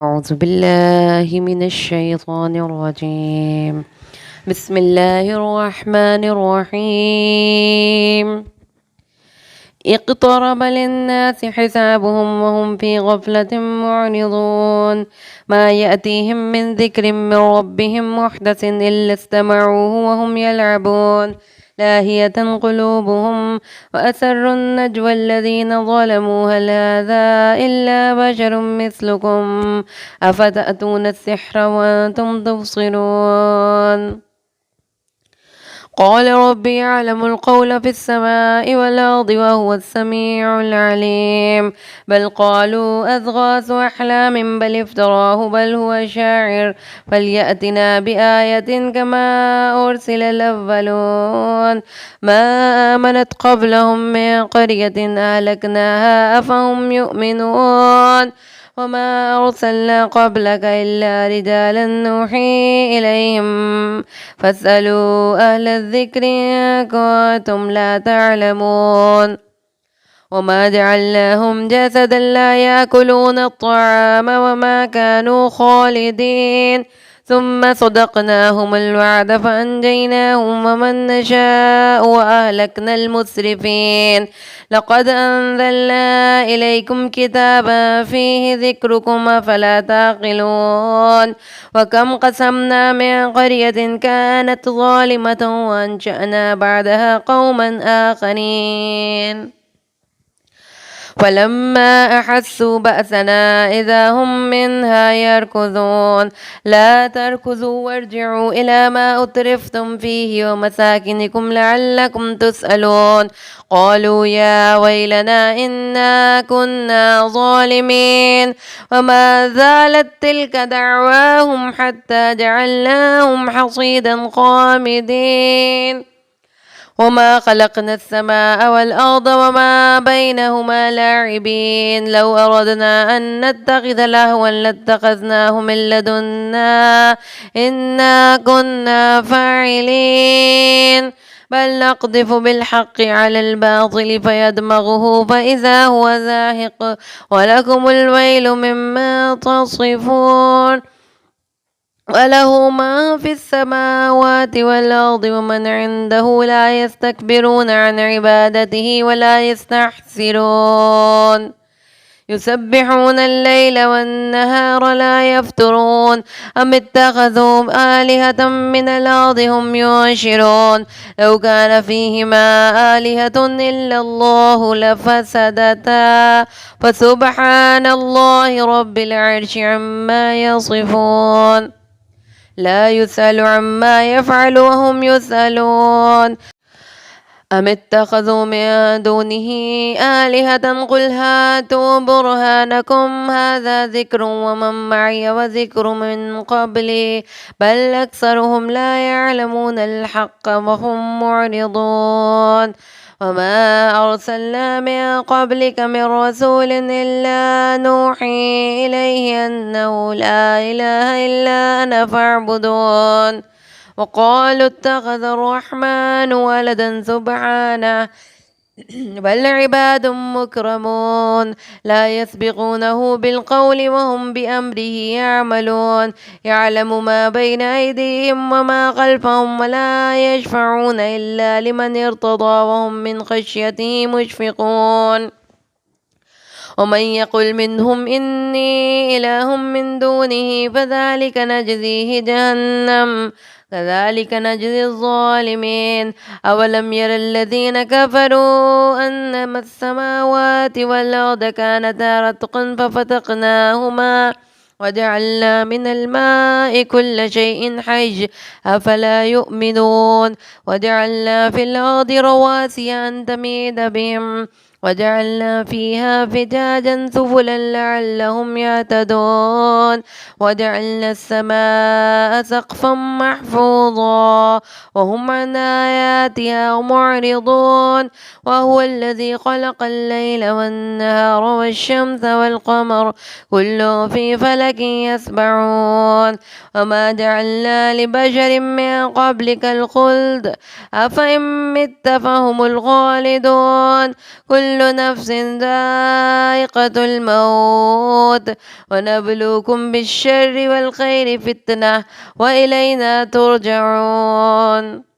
أعوذ بالله من الشيطان الرجيم. بسم الله الرحمن الرحيم. اقترب للناس حسابهم وهم في غفلة معرضون. ما يأتيهم من ذكر من ربهم محدث إلا استمعوه وهم يلعبون لاهية قلوبهم وأسروا النجوى الذين ظلموا هل هذا إلا بشر مثلكم أفتأتون السحر وأنتم تبصرون. قال ربي يعلم القول في السماء والأرض وهو السميع العليم. بل قالوا أضغاث أحلام بل افتراه بل هو شاعر فليأتنا بآية كما أرسل الأولون. ما آمنت قبلهم من قرية أهلكناها أفهم يؤمنون. وما أرسلنا قبلك إلا رجالا نوحي إليهم فاسألوا أهل الذكر إن كنتم لا تعلمون. وما جعلناهم جسدا لا يأكلون الطعام وما كانوا خالدين ثم صدقناهم الوعد فأنجيناهم ومن نشاء وأهلكنا المسرفين. لقد أنزلنا إليكم كتابا فيه ذكركم أفلا تعقلون. وكم قسمنا من قرية كانت ظالمة وأنشأنا بعدها قوما آخرين فلما أحسوا بأسنا إذا هم منها يركضون. لا تركضوا وارجعوا إلى ما أترفتم فيه ومساكنكم لعلكم تسألون. قالوا يا ويلنا إنا كنا ظالمين. وما زالت تلك دعواهم حتى جعلناهم حصيدا خامدين. وما خلقنا السماء والأرض وما بينهما لاعبين. لو أردنا أن نتخذ لهوا لاتخذناه من لدنا إنا كنا فاعلين. بل نقذف بالحق على الباطل فيدمغه فإذا هو زاهق ولكم الويل مما تصفون. وله ما في السماوات والأرض ومن عنده لا يستكبرون عن عبادته ولا يستحسرون. يسبحون الليل والنهار لا يفترون. أم اتخذوا آلهة من الأرض هم ينشرون. لو كان فيهما آلهة إلا الله لفسدتا فسبحان الله رب العرش عما يصفون. لا يسأل عما يفعل وهم يسألون. أم اتخذوا من دونه آلهة قل هاتوا برهانكم هذا ذكر ومن معي وذكر من قبلي بل أكثرهم لا يعلمون الحق وهم معرضون. وما أرسلنا من قبلك من رسول إلا نوحي إليه أنه لا إله إلا أنا فاعبدون. وقالوا اتخذ الرحمن ولدا سبحانه بل عباد مكرمون لا يسبقونه بالقول وهم بأمره يعملون. يعلم ما بين أيديهم وما خلفهم ولا يشفعون إلا لمن ارتضى وهم من خشيته مشفقون. ومن يقل منهم إني إله من دونه فذلك نجزيه جهنم كذلك نجزي الظالمين. أولم ير الذين كفروا أنما السماوات والأرض كانتا رتقا ففتقناهما وجعلنا من الماء كل شيء حي أفلا يؤمنون. وجعلنا في الأرض رواسي أن تميد بهم وجعلنا فيها فجاجا سبلا لعلهم يهتدون. وجعلنا السماء سقفا محفوظا وهم عن آياتها معرضون. وهو الذي خلق الليل والنهار والشمس والقمر كل في فلك يسبحون. وما جعلنا لبشر من قبلك الخلد أفإن مت فهم الخالدون. كل كل نفس ذائقة الموت ونبلوكم بالشر والخير فتنة وإلينا ترجعون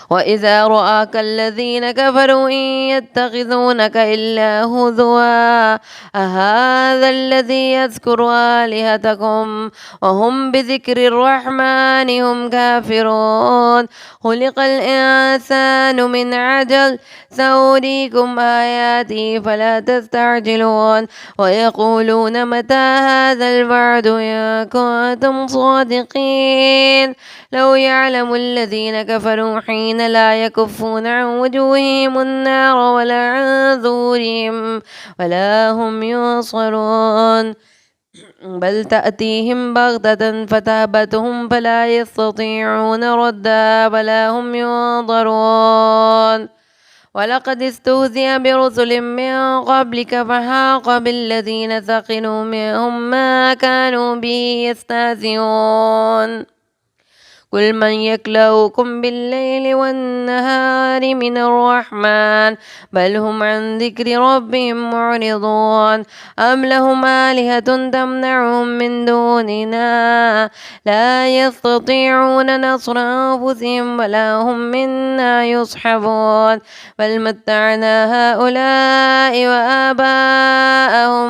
وإذا رآك الذين كفروا إن يتخذونك إلا هزوا أهذا الذي يذكر آلهتكم وهم بذكر الرحمن هم كافرون خلق الإنسان من عجل سأريكم آياتي فلا تستعجلون ويقولون متى هذا الوعد إن كنتم صادقين لو يعلم الذين كفروا حين لا يكفون عن وجوههم النار ولا عن ظهورهم ولا هم ينصرون بل تأتيهم بغتة فتهبتهم فلا يستطيعون ردا ولا هم ينظرون ولقد استهزئ برسل من قبلك فحاق بالذين سخروا منهم ما كانوا به يستهزئون قل من يكلؤكم بالليل والنهار من الرحمن بل هم عن ذكر ربهم معرضون أم لهم آلهة تمنعهم من دوننا لا يستطيعون نصر أنفسهم ولا هم منا يصحبون بل متعنا هؤلاء وآباءهم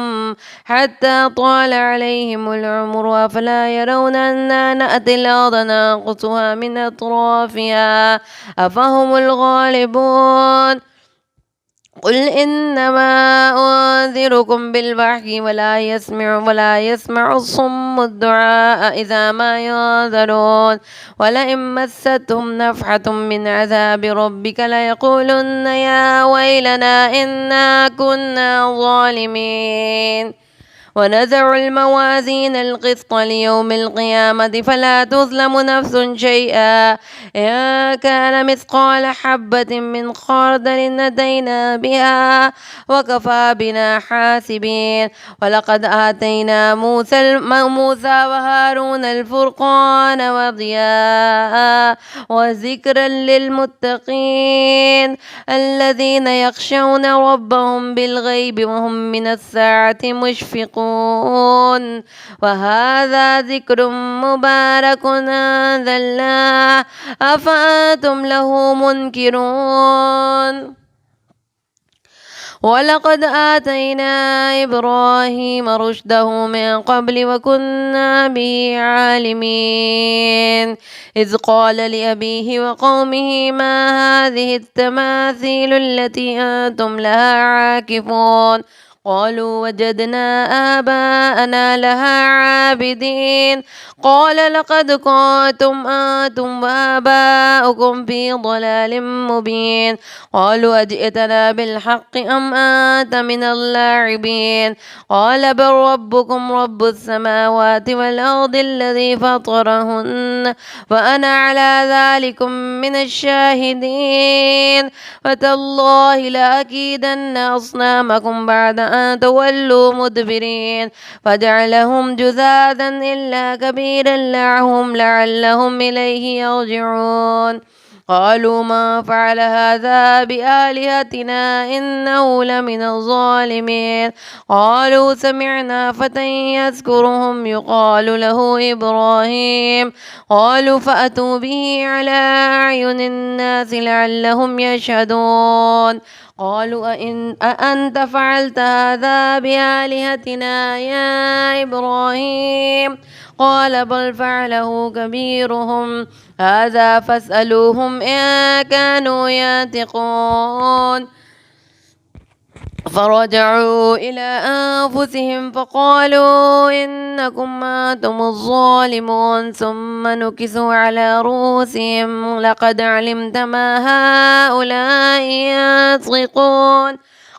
حتى طال عليهم العمر أفلا يرون أنا نأتي الأرض ننقصها من أطرافها أفهم الغالبون قل إنما أنذركم بالوحي ولا يسمع الصم الدعاء إذا ما ينذرون ولئن مستهم نفحة من عذاب ربك ليقولن يا ويلنا إنا كنا ظالمين ونزع الموازين القسط ليوم القيامة فلا تظلم نفس شيئا إن كان مثقال حبة من خردل أتينا بها وكفى بنا حاسبين ولقد آتينا موسى وهارون الفرقان وضياء وذكرا للمتقين الذين يخشون ربهم بالغيب وهم من الساعة مشفقون وهذا ذكر مبارك أنزلناه أفأنتم له منكرون ولقد آتينا إبراهيم رشده من قبل وكنا به عالمين إذ قال لأبيه وقومه ما هذه التماثيل التي أنتم لها عاكفون قالوا وجدنا آباءنا لها عابدين قال لقد كنتم أنتم وآباؤكم في ضلال مبين قالوا أجئتنا بالحق أم أنت من اللاعبين قال بل ربكم رب السماوات والأرض الذي فطرهن وأنا على ذلكم من الشاهدين فتالله لأكيدن أصنامكم بعد أن تولوا مدبرين فجعلهم جذاذا إلا كبيرا لعلهم إليه يرجعون قالوا ما فعل هذا بآلهتنا إنه لمن الظالمين قالوا سمعنا فتى يذكرهم يقال له إبراهيم قالوا فأتوا به على أعين الناس لعلهم يشهدون قالوا أأنت فعلت هذا بآلهتنا يا إبراهيم قال بل فعله كبيرهم هذا فاسألوهم إن كانوا ينطقون فرجعوا إلى أنفسهم فقالوا إنكم أنتم الظالمون ثم نكسوا على رؤوسهم لقد علمت ما هؤلاء ينطقون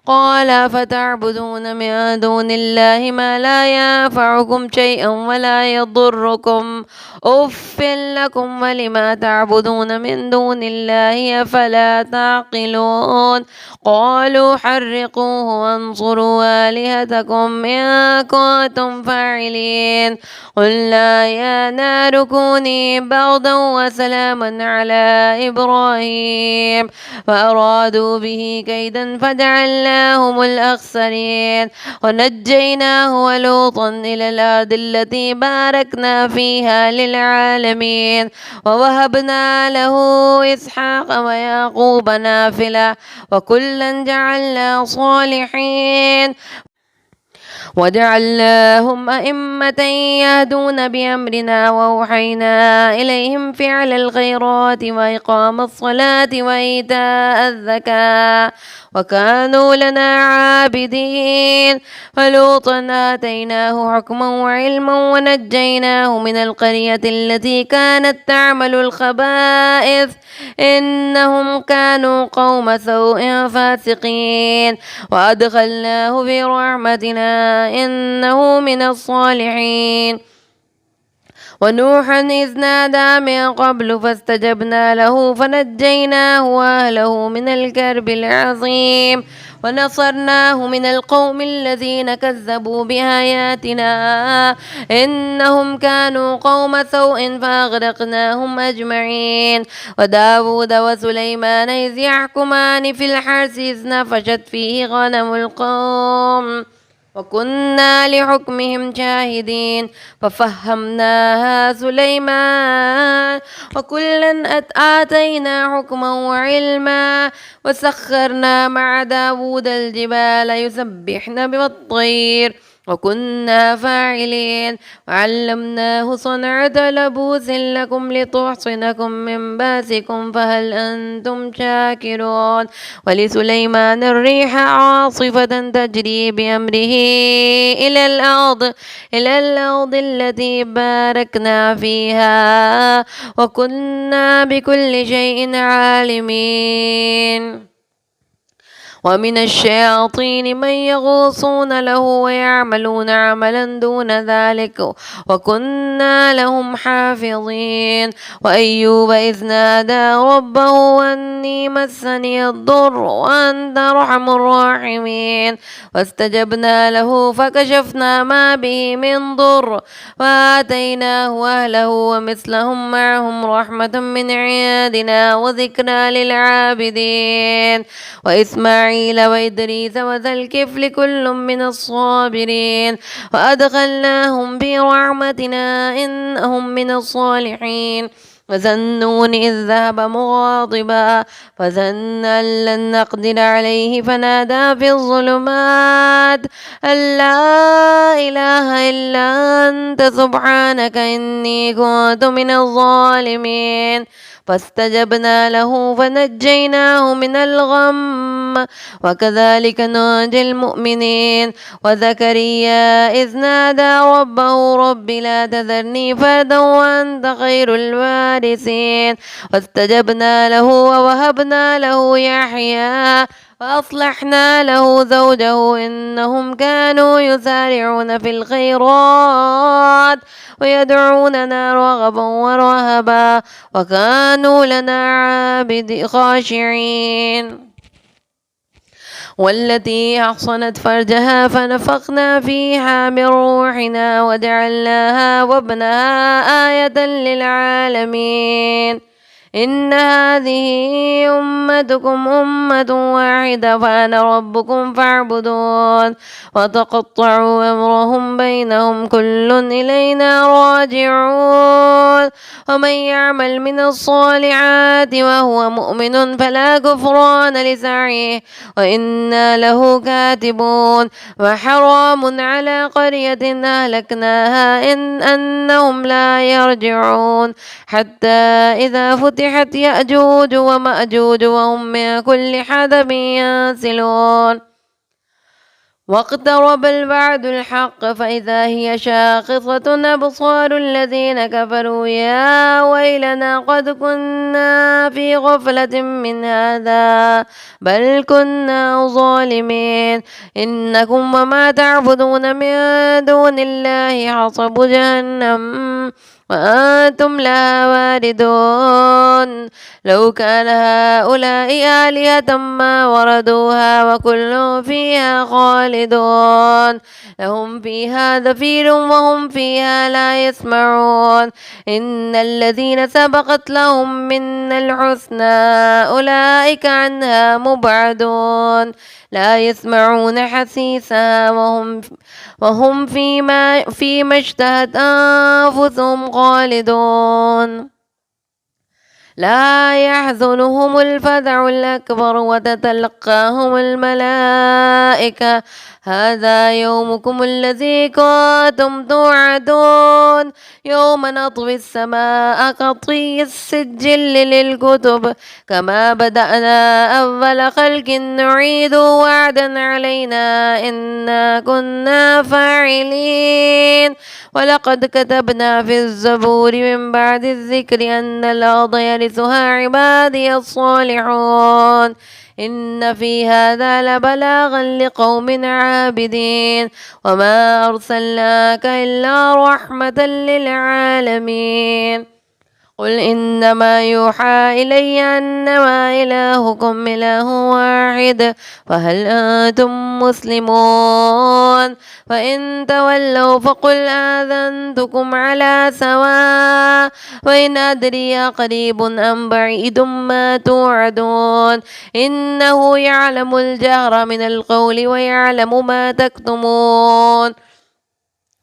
قال فتعبدون من دون الله ما لا ينفعكم شيئا ولا يضركم أف لكم ولما تعبدون من دون الله أفلا تعقلون قالوا حرقوه وانصروا آلهتكم إن كنتم فاعلين قلنا يا نار كوني بردا وسلاما على إبراهيم فأرادوا به كيدا فجعلناهم الأخسرين ونجيناه ولوطا إلى الأرض التي باركنا فيها للعالمين ووهبنا له إسحاق ويعقوب نافلة وكلا جعلنا صالحين وجعلناهم أئمة يهدون بأمرنا وأوحينا إليهم فعل الخيرات وإقام الصلاة وإيتاء الزكاة وكانوا لنا عابدين فلوطا آتيناه حكما وعلما ونجيناه من القرية التي كانت تعمل الخبائث إنهم كانوا قوم سوء فاسقين وأدخلناه في رحمتنا إنه من الصالحين ونوحا إذ نادى من قبل فاستجبنا له فنجيناه وأهله من الكرب العظيم ونصرناه من القوم الذين كذبوا بآياتنا إنهم كانوا قوم سوء فأغرقناهم أجمعين وداود وسليمان إذ يحكمان في الحرث إذ نفشت فيه غنم القوم وكنا لحكمهم شاهدين ففهمناها سليمان وكلا آتينا حكما وعلما وسخرنا مع داود الجبال يسبحن بالطير وكنا فاعلين وعلمناه صنعة لبوس لكم لتحصنكم من باسكم فهل أنتم شاكرون ولسليمان الريح عاصفة تجري بأمره إلى الأرض التي باركنا فيها وكنا بكل شيء عالمين ومن الشياطين من يغوصون له ويعملون عملا دون ذلك وكنا لهم حافظين وأيوب إذ نادى ربه أني مسني الضر وأنت أرحم الراحمين فاستجبنا له فكشفنا ما به من ضر وآتيناه أهله ومثلهم معهم رحمة من عندنا وذكرى للعابدين وإسماعيل وإدريس وذا الكفل كل من الصابرين وأدخلناهم برحمتنا إنهم من الصالحين وذا النون إذ ذهب مغاضبا فظن أن لن نقدر عليه فنادى في الظلمات أن لا إله إلا أنت سبحانك إني كنت من الظالمين فاستجبنا له فنجيناه من الغم وكذلك ننجي المؤمنين وزكريا إذ نادى ربه رب لا تذرني فردا وأنت خير الوارثين فاستجبنا له ووهبنا له يحيى وأصلحنا له زوجه إنهم كانوا يسارعون في الخيرات ويدعوننا رغبا ورهبا وكانوا لنا عابد خاشعين والتي أحصنت فرجها فنفخنا فيها من روحنا وجعلناها وابنها آية للعالمين إن هذه أمتكم أمة واحدة وأنا ربكم فاعبدون وتقطعوا أمرهم بينهم كل إلينا راجعون ومن يعمل من الصالحات وهو مؤمن فلا كفران لسعيه وإنا له كاتبون وحرام على قرية أهلكناها أنهم لا يرجعون حتى إذا فتحت يأجوج ومأجوج وهم من كل حدب ينسلون واقترب الوعد الحق فإذا هي شاخصة أبصار الذين كفروا يا ويلنا قد كنا في غفلة من هذا بل كنا ظالمين إنكم وما تعبدون من دون الله حصب جهنم وأنتم لها واردون لو كان هؤلاء آلهة ما وردوها وكل فيها خالدون لهم فيها زفير وهم فيها لا يسمعون إن الذين سبقت لهم من الحسنى أولئك عنها مبعدون لا يسمعون حسيسها وهم فيما اشتهت أنفسهم خالدون لا يحزنهم الفزع الأكبر وتتلقاهم الملائكة هذا يومكم الذي كنتم توعدون يوم نطوي السماء كطي السجل للكتب كما بدأنا أول خلق نعيد وعدا علينا إنا كنا فاعلين ولقد كتبنا في الزبور من بعد الذكر أن الأرض يرثها عبادي الصالحون إن في هذا لبلاغا لقوم عابدين وما أرسلناك إلا رحمة للعالمين قل إنما يوحى إلي أنما إلهكم إله واحد فهل أنتم مسلمون فإن تولوا فقل آذنتكم على سواء وإن أدري قريب أم بعيد ما توعدون إنه يعلم الجهر من القول ويعلم ما تكتمون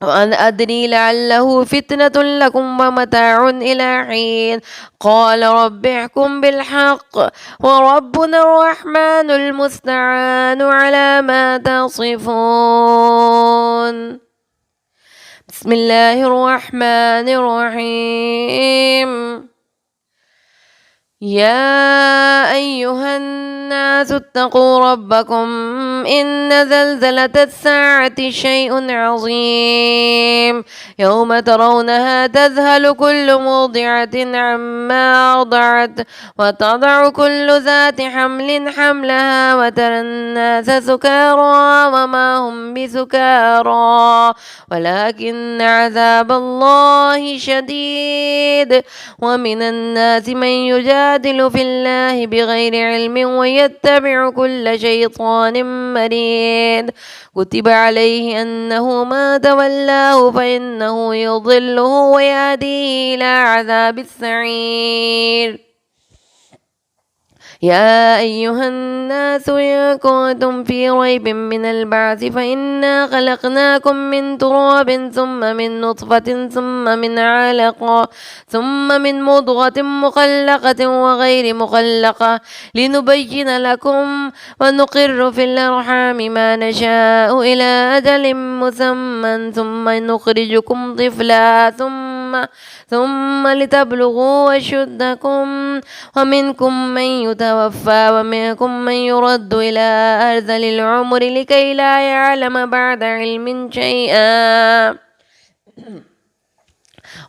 وأن أدري لعله فتنة لكم ومتاع إلى حين قال رب احكم بالحق وربنا الرحمن المستعان على ما تصفون بسم الله الرحمن الرحيم يا أيها الناس اتقوا ربكم إن زلزلة الساعة شيء عظيم يوم ترونها تذهل كل مرضعة عما أرضعت وتضع كل ذات حمل حملها وترى الناس سكارى وما هم بسكارى ولكن عذاب الله شديد ومن الناس من يجادل في الله بغير علم ويتبع كل شيطان مريد كتب عليه أنه ما تولاه فإنه يضله ويهديه إلى عذاب السعير يا أيها الناس إن كنتم في ريب من البعث فإنا خلقناكم من تراب ثم من نطفة ثم من علقة ثم من مضغة مخلقة وغير مخلقة لنبين لكم ونقر في الأرحام ما نشاء إلى أجل مسمى ثم نخرجكم طفلا ثم لتبلغوا أشدكم ومنكم من يتوفى ومنكم من يرد إلى أرذل العمر لكي لا يعلم بعد علم شيئا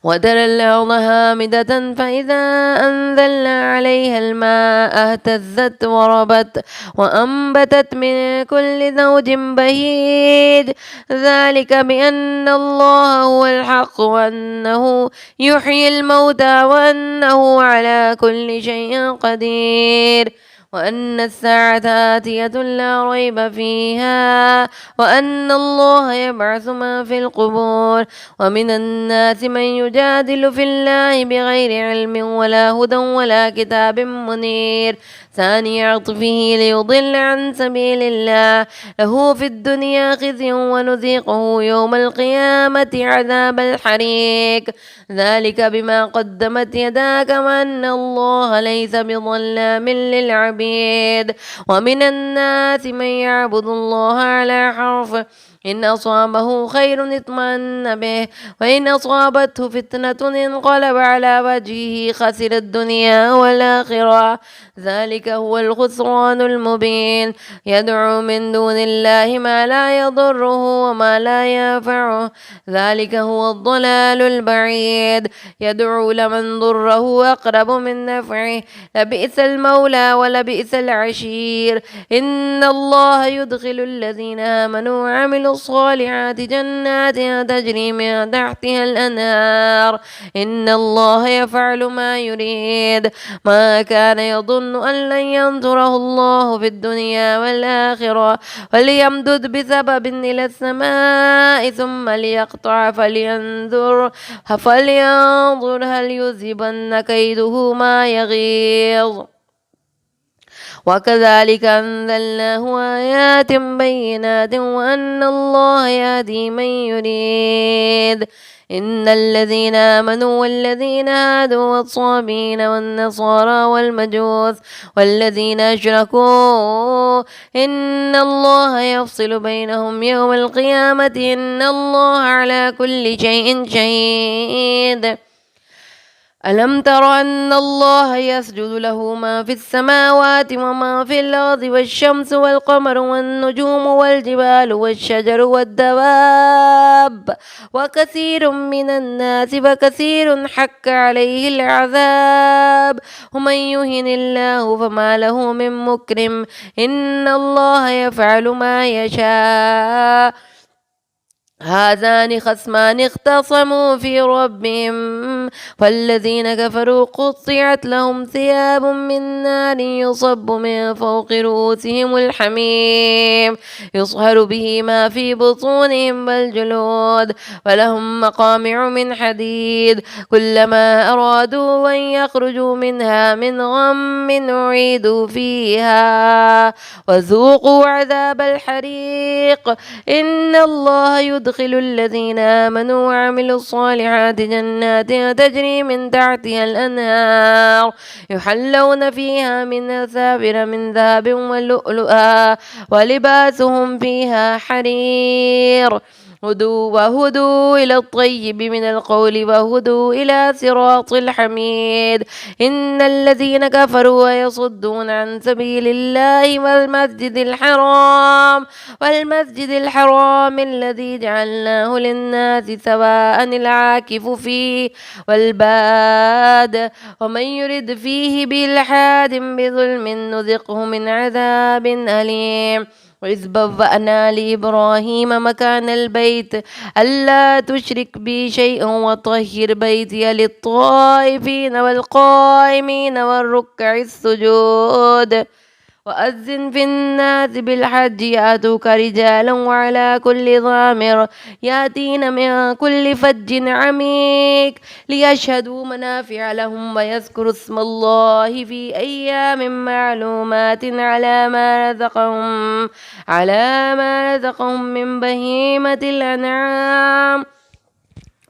وترى الأرض هامدة فإذا أنزلنا عليها الماء اهتزت وربت وأنبتت من كل زوج بهيج ذلك بأن الله هو الحق وأنه يحيي الموتى وأنه على كل شيء قدير وأن الساعة آتية لا ريب فيها وأن الله يبعث ما في القبور ومن الناس من يجادل في الله بغير علم ولا هدى ولا كتاب منير ثاني عطفه ليضل عن سبيل الله له في الدنيا خزي ونذيقه يوم القيامة عذاب الحريق ذلك بما قدمت يداك وأن الله ليس بظلام للعبيد ومن الناس من يعبد الله على حرف إن أصابه خير اطمأن به وإن أصابته فتنة انقلب على وجهه خسر الدنيا والآخرة ذلك هو الخسران المبين يدعو من دون الله ما لا يضره وما لا ينفعه ذلك هو الضلال البعيد يدعو لمن ضره أقرب من نفعه لبئس المولى ولبئس العشير إن الله يدخل الذين آمنوا وعملوا الصالحات جنات تجري من تحتها الأنهار إن الله يفعل ما يريد ما كان يظن أن لن ينصره الله في الدنيا والآخرة وليمدد بسبب إلى السماء ثم ليقطع فلينظر هل يذهبن كيده ما يغيظ وكذلك أنزلناه آيات بينات وأن الله يهدي من يريد إن الذين آمنوا والذين هادوا والصابين والنصارى والمجوس والذين أشركوا إن الله يفصل بينهم يوم القيامة إن الله على كل شيء شهيد ألم تر أن الله يسجد له ما في السماوات وما في الأرض والشمس والقمر والنجوم والجبال والشجر والدواب وكثير من الناس وكثير حق عليه العذاب ومن يهن الله فما له من مكرم إن الله يفعل ما يشاء هذان خصمان اختصموا في ربهم فالذين كفروا قطعت لهم ثياب من نار يصب من فوق رؤوسهم الحميم يصهر به ما في بطونهم والجلود ولهم مقامع من حديد كلما أرادوا أن يخرجوا منها من غم أعيدوا فيها وذوقوا عذاب الحريق إن الله يدخل الذين آمنوا وعملوا الصالحات جنات تجري من تحتها الأنهار يحلون فيها من أساور من ذهب ولؤلؤا ولباسهم فيها حرير وهدوا إلى الطيب من القول وهدوا إلى صراط الحميد إن الذين كفروا ويصدون عن سبيل الله والمسجد الحرام الذي جعلناه للناس سواء العاكف فيه والباد ومن يرد فيه بإلحاد بظلم نذقه من عذاب أليم وإذ بوأنا لإبراهيم مكان البيت ألا تشرك بي شيئا وطهر بيتي للطائفين والقائمين والركع السجود وأذن في الناس بالحج يأتوك رجالا وعلى كل ضامر يأتين من كل فج عميق ليشهدوا منافع لهم ويذكروا اسم الله في أيام معلومات على ما رزقهم من بهيمة الأنعام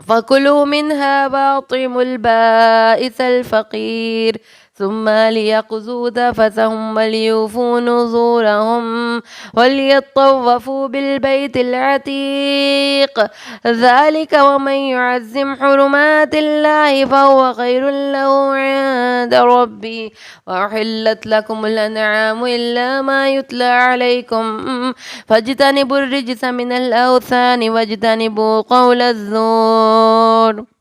فكلوا منها وأطعموا البائس الفقير ثم ليقضوا تفثهم وليوفوا نذورهم وليطوفوا بالبيت العتيق ذلك ومن يعظم حرمات الله فهو خير له عند ربي وأحلت لكم الأنعام إلا ما يتلى عليكم فاجتنبوا الرجس من الأوثان واجتنبوا قول الزور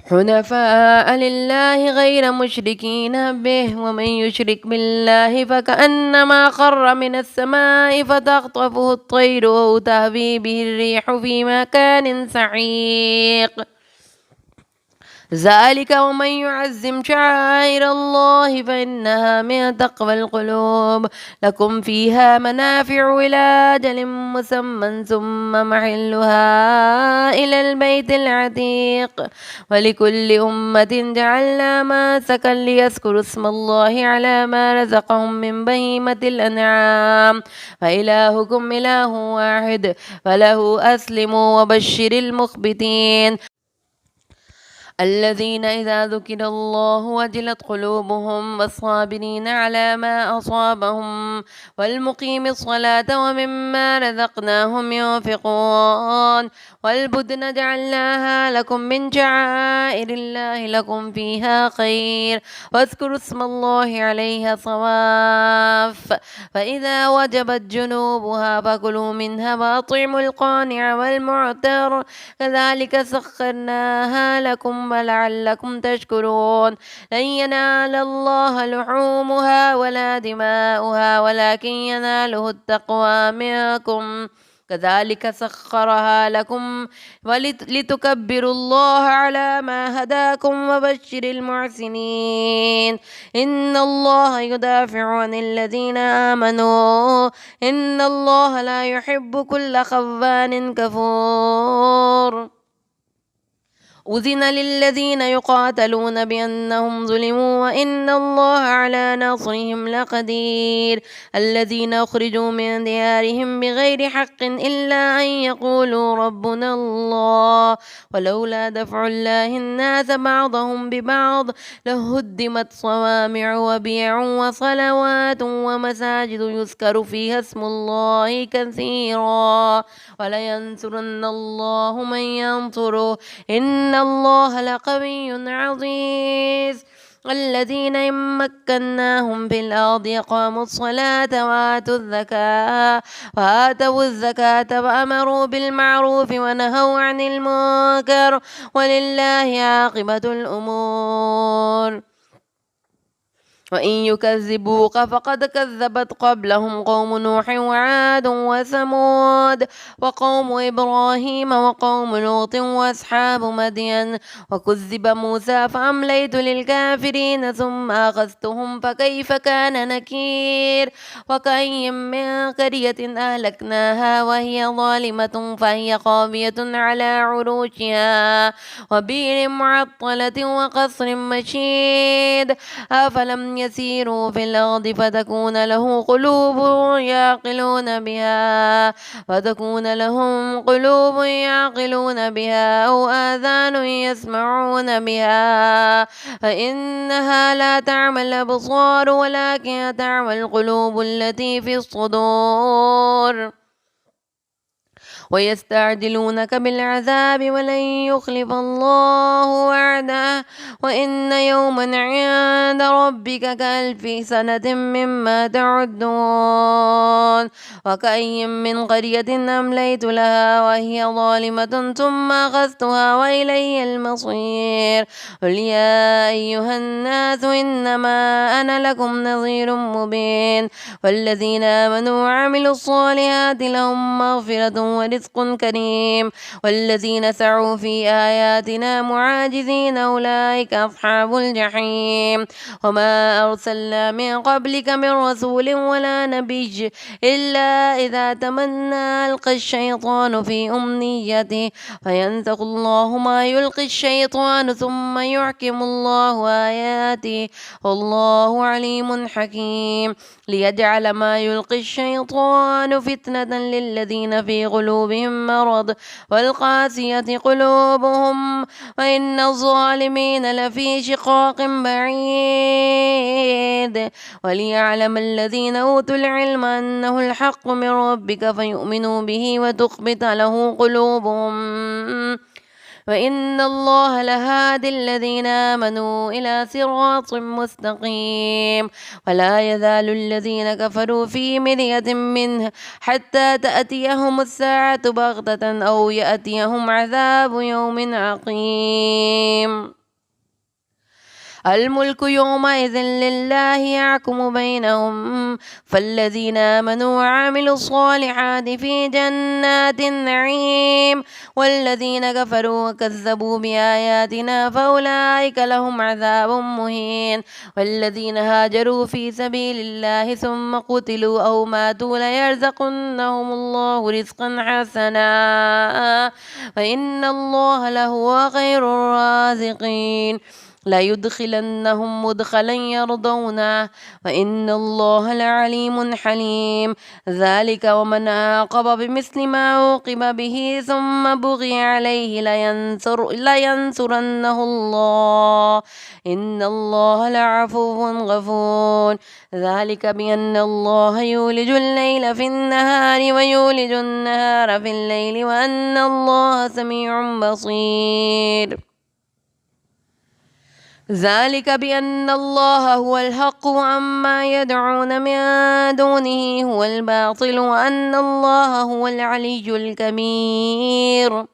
حنفاء لله غير مشركين به ومن يشرك بالله فكأنما خر من السماء فتخطفه الطير أو تهوي به الريح في مكان سحيق ذلك ومن يعظم شعائر الله فإنها من تقوى القلوب لكم فيها منافع إلى أجل مسمى ثم محلها إلى البيت العتيق ولكل أمة جعلنا منسكا ليذكروا اسم الله على ما رزقهم من بهيمة الأنعام فإلهكم إله واحد فله أسلموا وبشر المخبتين الذين إذا ذكر الله وجلت قلوبهم والصابرين على ما أصابهم والمقيم الصلاة ومما رزقناهم ينفقون والبدن جعلناها لكم من شعائر الله لكم فيها خير واذكروا اسم الله عليها صواف فإذا وجبت جنوبها فكلوا منها وأطعموا القانع والمعتر كذلك سخرناها لكم ولعلكم تشكرون لن ينال الله لحومها ولا دماؤها ولكن يناله التقوى منكم كذلك سخرها لكم ولتكبروا الله على ما هداكم وبشر المحسنين إن الله يدافع عن الذين آمنوا إن الله لا يحب كل خوان كفور أذن للذين يقاتلون بأنهم ظلموا وإن الله على نصرهم لقدير الذين أخرجوا من ديارهم بغير حق إلا أن يقولوا ربنا الله ولولا دفع الله الناس بعضهم ببعض لهدمت صوامع وبيع وصلوات ومساجد يذكر فيها اسم الله كثيرا ولينصرن الله من ينصره إن الله لقوي عزيز الذين إن مكناهم في الأرض أقاموا الصلاة وآتوا الزكاة وأمروا بالمعروف ونهوا عن المنكر ولله عاقبة الأمور وإن يكذبوك فقد كذبت قبلهم قوم نوح وعاد وثمود وقوم إبراهيم وقوم لوط وأصحاب مدين وكذب موسى فأمليت للكافرين ثم أخذتهم فكيف كان نكير وكأين من قرية أهلكناها وهي ظالمة فهي خاوية على عروشها وبئر معطلة وقصر مشيد أفلم يسيروا في الأرض فتكون له قلوب يعقلون بها أو آذان يسمعون بها فإنها لا تعمى الأبصار ولكن تعمى القلوب التي في الصدور ويستعجلونك بالعذاب ولن يخلف الله وعده وإن يوما عند ربك كألف سنة مما تعدون وكأي من قرية أمليت لها وهي ظالمة ثم أخذتها وإلي المصير قل يا أيها الناس إنما أنا لكم نظير مبين والذين آمنوا وعملوا الصالحات لهم مغفرة ورزق كريم والذين سعوا في آياتنا معاجزين أولئك أصحاب الجحيم وما أرسلنا من قبلك من رسول ولا نبي إلا إذا تمنى ألقى الشيطان في أمنيته فينسخ الله ما يلقي الشيطان ثم يحكم الله آياته والله عليم حكيم ليجعل ما يلقي الشيطان فتنة للذين في قلوبهم مرض والقاسية قلوبهم وإن الظالمين لفي شقاق بعيد وليعلم الذين أوتوا العلم أنه الحق من ربك فيؤمنوا به وتخبت له قلوبهم وإن الله لهادي الذين آمنوا إلى صراط مستقيم ولا يزال الذين كفروا في مرية منه حتى تأتيهم الساعة بغتة أو يأتيهم عذاب يوم عقيم الملك يومئذ لله يحكم بينهم فالذين آمنوا وعملوا الصالحات في جنات النعيم والذين كفروا وكذبوا بآياتنا فأولئك لهم عذاب مهين والذين هاجروا في سبيل الله ثم قتلوا أو ماتوا ليرزقنهم الله رزقا حسنا وإن الله لهو خير الرازقين ليدخلنهم مدخلا يرضونه وإن الله لعليم حليم. ذلك ومن عاقب بمثل ما عوقب به ثم بغي عليه لينصرنه الله إن الله لعفو غفور. ذلك بأن الله يولج الليل في النهار ويولج النهار في الليل وأن الله سميع بصير. ذلك بأن الله هو الحق وعما يدعون من دونه هو الباطل وأن الله هو العلي الكبير.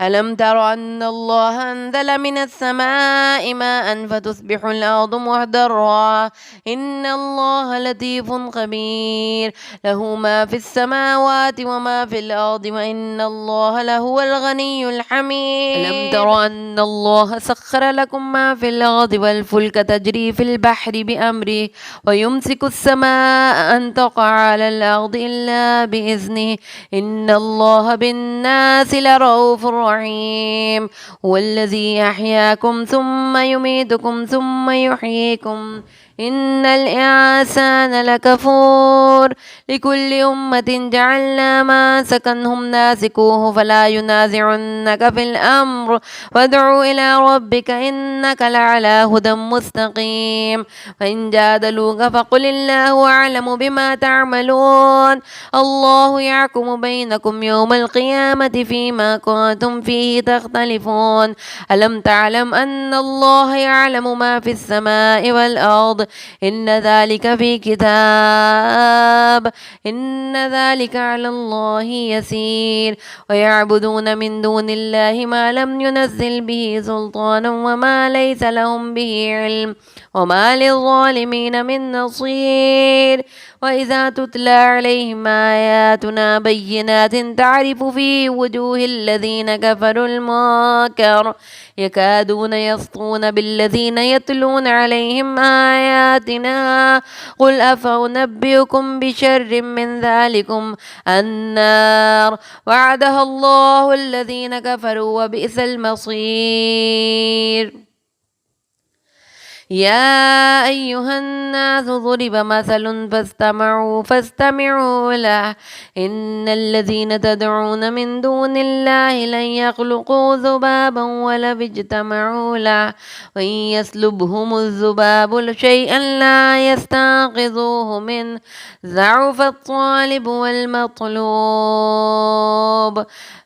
ألم تر أن الله أنزل من السماء ماء فتصبح الأرض مهدرا إن الله لطيف خبير له ما في السماوات وما في الأرض وإن الله لهو الغني الحميد. ألم تر أن الله سخر لكم ما في الأرض والفلك تجري في البحر بأمره ويمسك السماء أن تقع على الأرض إلا بإذنه إن الله بالناس لرؤوف رحيم. هو الذي أحياكم ثم يميتكم ثم يحييكم إن الإنسان لكفور. لكل أمة جعلنا ما سكنهم ناسكوه فلا ينازعنك في الأمر وادع إلى ربك إنك لعلى هدى مستقيم. فإن جادلوك فقل الله أعلم بما تعملون الله يحكم بينكم يوم القيامة فيما كنتم فيه تختلفون. ألم تعلم أن الله يعلم ما في السماء والأرض إن ذلك في كتاب إن ذلك على الله يسير. ويعبدون من دون الله ما لم ينزل به سلطانا وما ليس لهم به علم وما للظالمين من نصير. وإذا تتلى عليهم آياتنا بينات تعرف في وجوه الذين كفروا المنكر يكادون يسطون بالذين يتلون عليهم آياتنا قل أفأنبئكم بشر من ذلكم النار وعدها الله الذين كفروا وبئس المصير. يا أيها الناس ضرب مثل فاستمعوا له إن الذين تدعون من دون الله لن يخلقوا ذبابا ولو اجتمعوا له وإن يسلبهم الذباب شيئا لا يستنقذوه منه ضعف الطالب والمطلوب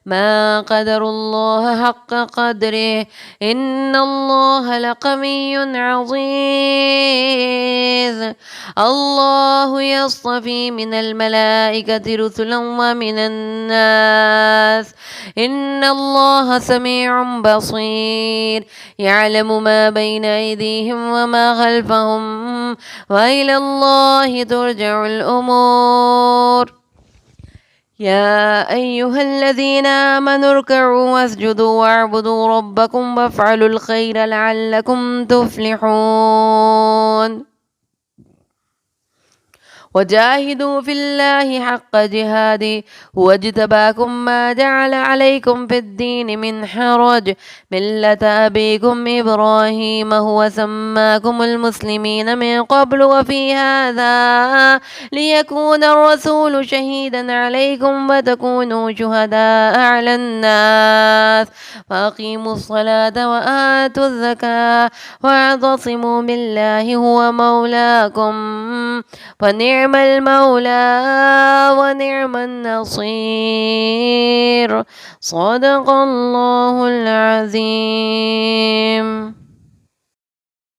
ما قدر الله حق قدره إن الله لقوي عزيز. الله يصطفي من الملائكة رسلا ومن الناس إن الله سميع بصير يعلم ما بين أيديهم وما خلفهم وإلى الله ترجع الأمور. يا أيها الذين آمنوا اركعوا واسجدوا واعبدوا ربكم وافعلوا الخير لعلكم تفلحون. وجاهدوا في الله حق جهاده هو اجتباكم ما جعل عليكم في الدين من حرج ملة أبيكم إبراهيم هو سماكم المسلمين من قبل وفي هذا ليكون الرسول شهيدا عليكم وتكونوا شهداء على الناس فأقيموا الصلاة وآتوا الزكاة واعتصموا بالله هو مولاكم ونعم المولى ونعم النصير. صدق الله العظيم.